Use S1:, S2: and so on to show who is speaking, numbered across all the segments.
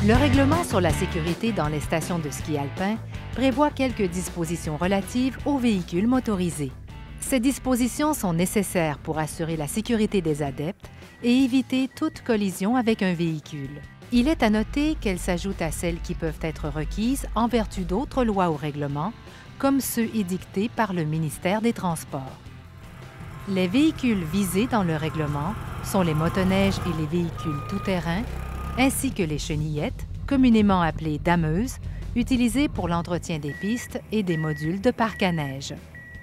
S1: Le règlement sur la sécurité dans les stations de ski alpin prévoit quelques dispositions relatives aux véhicules motorisés. Ces dispositions sont nécessaires pour assurer la sécurité des adeptes et éviter toute collision avec un véhicule. Il est à noter qu'elles s'ajoutent à celles qui peuvent être requises en vertu d'autres lois ou règlements, comme ceux édictés par le ministère des Transports. Les véhicules visés dans le règlement sont les motoneiges et les véhicules tout-terrain, ainsi que les chenillettes, communément appelées dameuses, utilisées pour l'entretien des pistes et des modules de parc à neige.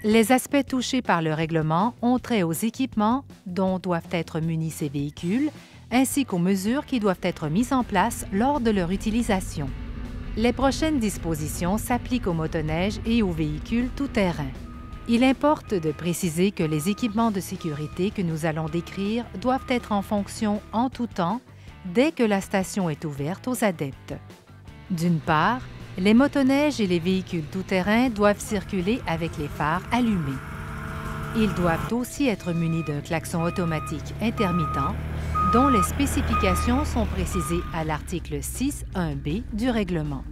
S1: Les aspects touchés par le règlement ont trait aux équipements dont doivent être munis ces véhicules, ainsi qu'aux mesures qui doivent être mises en place lors de leur utilisation. Les prochaines dispositions s'appliquent aux motoneiges et aux véhicules tout-terrain. Il importe de préciser que les équipements de sécurité que nous allons décrire doivent être en fonction en tout temps dès que la station est ouverte aux adeptes. D'une part, les motoneiges et les véhicules tout-terrain doivent circuler avec les phares allumés. Ils doivent aussi être munis d'un klaxon automatique intermittent dont les spécifications sont précisées à l'article 6.1b du règlement.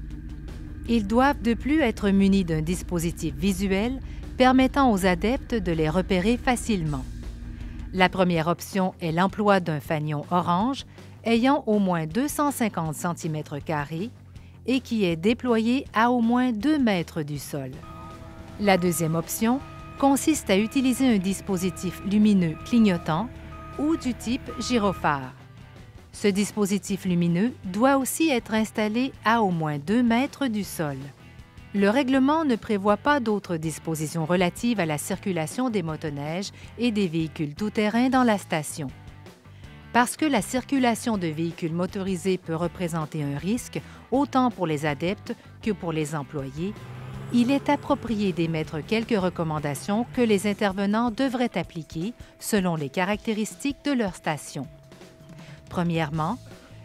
S1: Ils doivent de plus être munis d'un dispositif visuel permettant aux adeptes de les repérer facilement. La première option est l'emploi d'un fanion orange ayant au moins 250 cm² et qui est déployé à au moins 2 mètres du sol. La deuxième option consiste à utiliser un dispositif lumineux clignotant ou du type gyrophare. Ce dispositif lumineux doit aussi être installé à au moins 2 mètres du sol. Le règlement ne prévoit pas d'autres dispositions relatives à la circulation des motoneiges et des véhicules tout-terrain dans la station. Parce que la circulation de véhicules motorisés peut représenter un risque autant pour les adeptes que pour les employés, il est approprié d'émettre quelques recommandations que les intervenants devraient appliquer selon les caractéristiques de leur station. Premièrement,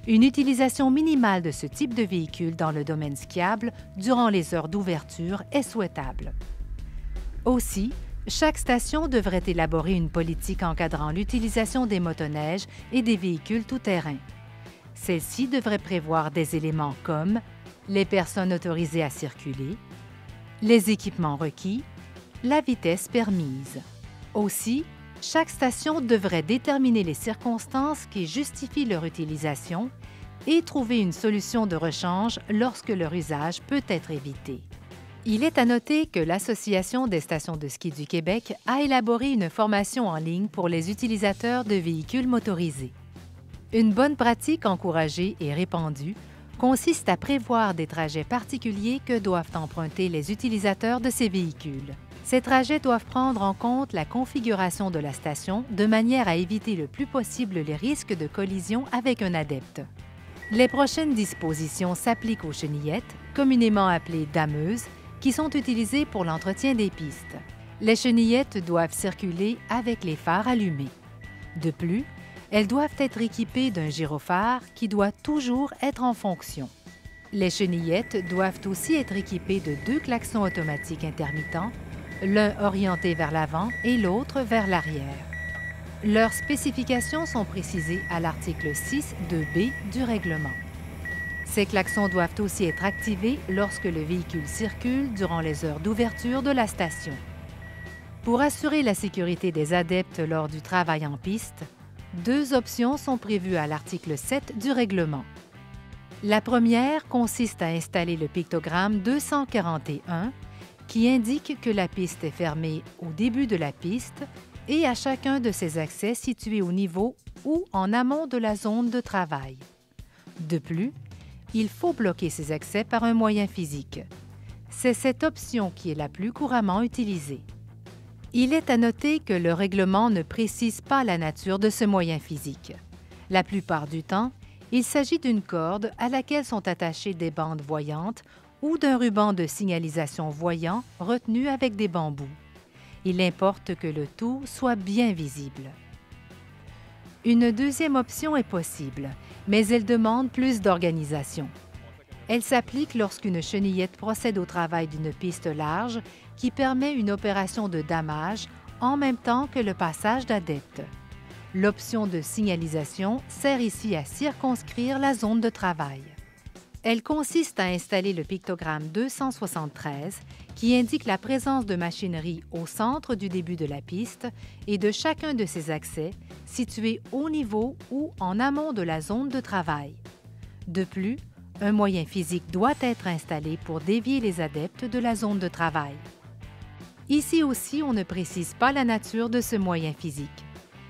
S1: une utilisation minimale de ce type de véhicule dans le domaine skiable durant les heures d'ouverture est souhaitable. Aussi, chaque station devrait élaborer une politique encadrant l'utilisation des motoneiges et des véhicules tout-terrain. Celle-ci devrait prévoir des éléments comme les personnes autorisées à circuler, les équipements requis, la vitesse permise. Aussi, chaque station devrait déterminer les circonstances qui justifient leur utilisation et trouver une solution de rechange lorsque leur usage peut être évité. Il est à noter que l'Association des stations de ski du Québec a élaboré une formation en ligne pour les utilisateurs de véhicules motorisés. Une bonne pratique encouragée et répandue consiste à prévoir des trajets particuliers que doivent emprunter les utilisateurs de ces véhicules. Ces trajets doivent prendre en compte la configuration de la station de manière à éviter le plus possible les risques de collision avec un adepte. Les prochaines dispositions s'appliquent aux chenillettes, communément appelées dameuses, qui sont utilisées pour l'entretien des pistes. Les chenillettes doivent circuler avec les phares allumés. De plus, elles doivent être équipées d'un gyrophare qui doit toujours être en fonction. Les chenillettes doivent aussi être équipées de 2 klaxons automatiques intermittents, l'un orienté vers l'avant et l'autre vers l'arrière. Leurs spécifications sont précisées à l'article 6.2b du règlement. Ces klaxons doivent aussi être activés lorsque le véhicule circule durant les heures d'ouverture de la station. Pour assurer la sécurité des adeptes lors du travail en piste, 2 options sont prévues à l'article 7 du règlement. La première consiste à installer le pictogramme 241 qui indique que la piste est fermée au début de la piste et à chacun de ses accès situés au niveau ou en amont de la zone de travail. De plus, il faut bloquer ces accès par un moyen physique. C'est cette option qui est la plus couramment utilisée. Il est à noter que le règlement ne précise pas la nature de ce moyen physique. La plupart du temps, il s'agit d'une corde à laquelle sont attachées des bandes voyantes ou d'un ruban de signalisation voyant retenu avec des bambous. Il importe que le tout soit bien visible. Une deuxième option est possible, mais elle demande plus d'organisation. Elle s'applique lorsqu'une chenillette procède au travail d'une piste large qui permet une opération de damage en même temps que le passage d'adeptes. L'option de signalisation sert ici à circonscrire la zone de travail. Elle consiste à installer le pictogramme 273 qui indique la présence de machinerie au centre du début de la piste et de chacun de ses accès situés au niveau ou en amont de la zone de travail. De plus, un moyen physique doit être installé pour dévier les adeptes de la zone de travail. Ici aussi, on ne précise pas la nature de ce moyen physique.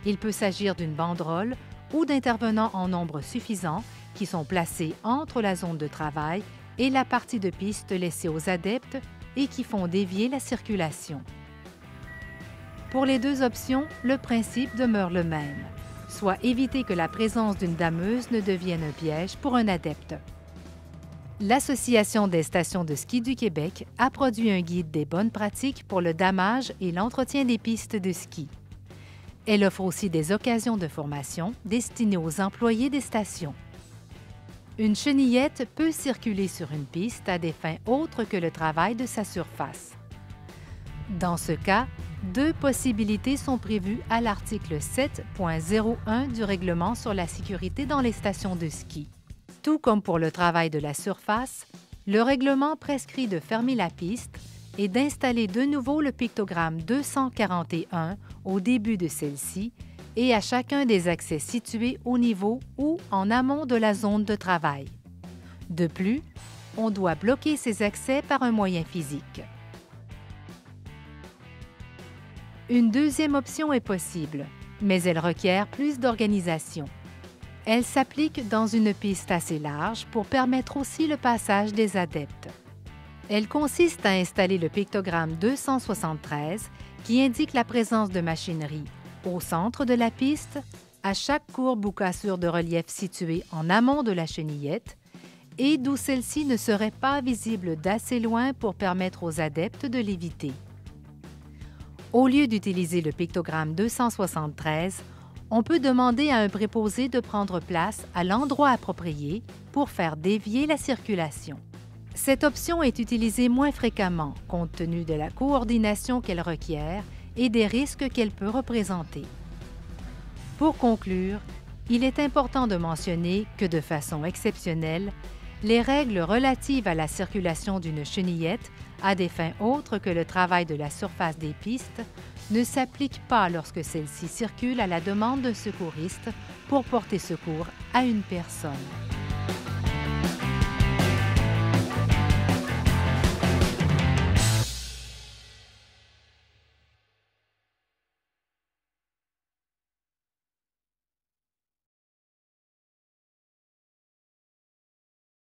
S1: Il peut s'agir d'une banderole ou d'intervenants en nombre suffisant qui sont placés entre la zone de travail et la partie de piste laissée aux adeptes et qui font dévier la circulation. Pour les deux options, le principe demeure le même, soit éviter que la présence d'une dameuse ne devienne un piège pour un adepte. L'Association des stations de ski du Québec a produit un guide des bonnes pratiques pour le damage et l'entretien des pistes de ski. Elle offre aussi des occasions de formation destinées aux employés des stations. Une chenillette peut circuler sur une piste à des fins autres que le travail de sa surface. Dans ce cas, deux possibilités sont prévues à l'article 7.01 du Règlement sur la sécurité dans les stations de ski. Tout comme pour le travail de la surface, le règlement prescrit de fermer la piste et d'installer de nouveau le pictogramme 241 au début de celle-ci et à chacun des accès situés au niveau ou en amont de la zone de travail. De plus, on doit bloquer ces accès par un moyen physique. Une deuxième option est possible, mais elle requiert plus d'organisation. Elle s'applique dans une piste assez large pour permettre aussi le passage des adeptes. Elle consiste à installer le pictogramme 273 qui indique la présence de machinerie au centre de la piste, à chaque courbe ou cassure de relief située en amont de la chenillette et d'où celle-ci ne serait pas visible d'assez loin pour permettre aux adeptes de l'éviter. Au lieu d'utiliser le pictogramme 273, on peut demander à un préposé de prendre place à l'endroit approprié pour faire dévier la circulation. Cette option est utilisée moins fréquemment compte tenu de la coordination qu'elle requiert et des risques qu'elle peut représenter. Pour conclure, il est important de mentionner que, de façon exceptionnelle, les règles relatives à la circulation d'une chenillette à des fins autres que le travail de la surface des pistes ne s'appliquent pas lorsque celle-ci circule à la demande d'un secouriste pour porter secours à une personne.